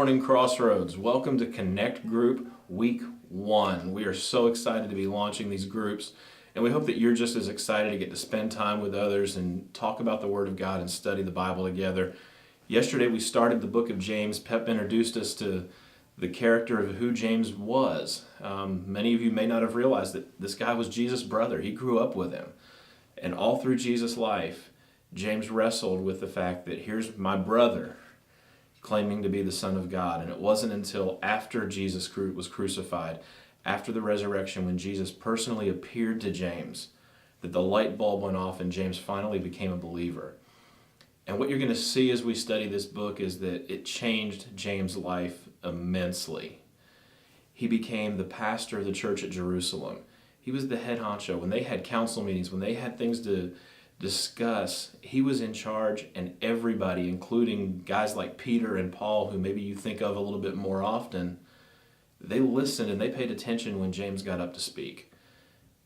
morning, Crossroads. Welcome to Connect Group Week 1. We are so excited to be launching these groups, and we hope that you're just as excited to get to spend time with others and talk about the Word of God and study the Bible together. Yesterday we started the book of James. Pep introduced us to the character of who James was. Many of you may not have realized that this guy was Jesus' brother. He grew up with him. And all through Jesus' life, James wrestled with the fact that here's my brother claiming to be the Son of God. And it wasn't until after Jesus was crucified, after the resurrection, when Jesus personally appeared to James, that the light bulb went off and James finally became a believer. And what you're going to see as we study this book is that it changed James' life immensely. He became the pastor of the church at Jerusalem. He was the head honcho. When they had council meetings, when they had things to discuss, he was in charge, and everybody, including guys like Peter and Paul, who maybe you think of a little bit more often, they listened and they paid attention when James got up to speak.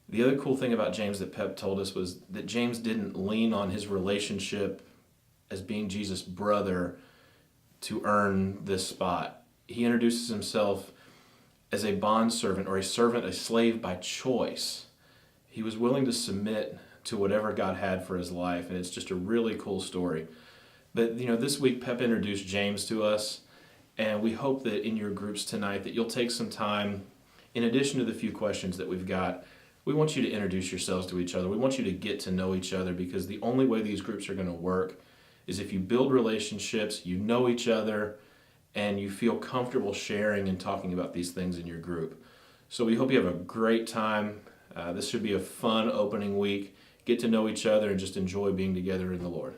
The other cool thing about James that Pep told us was that James didn't lean on his relationship as being Jesus' brother to earn this spot. He introduces himself as a bondservant or a servant, a slave by choice. He was willing to submit to whatever God had for his life, and it's just a really cool story. But this week Pep introduced James to us, and we hope that in your groups tonight that you'll take some time, in addition to the few questions that we've got, we want you to introduce yourselves to each other. We want you to get to know each other, because the only way these groups are going to work is if you build relationships, you know each other, and you feel comfortable sharing and talking about these things in your group. So we hope you have a great time. This should be a fun opening week. Get to know each other and just enjoy being together in the Lord.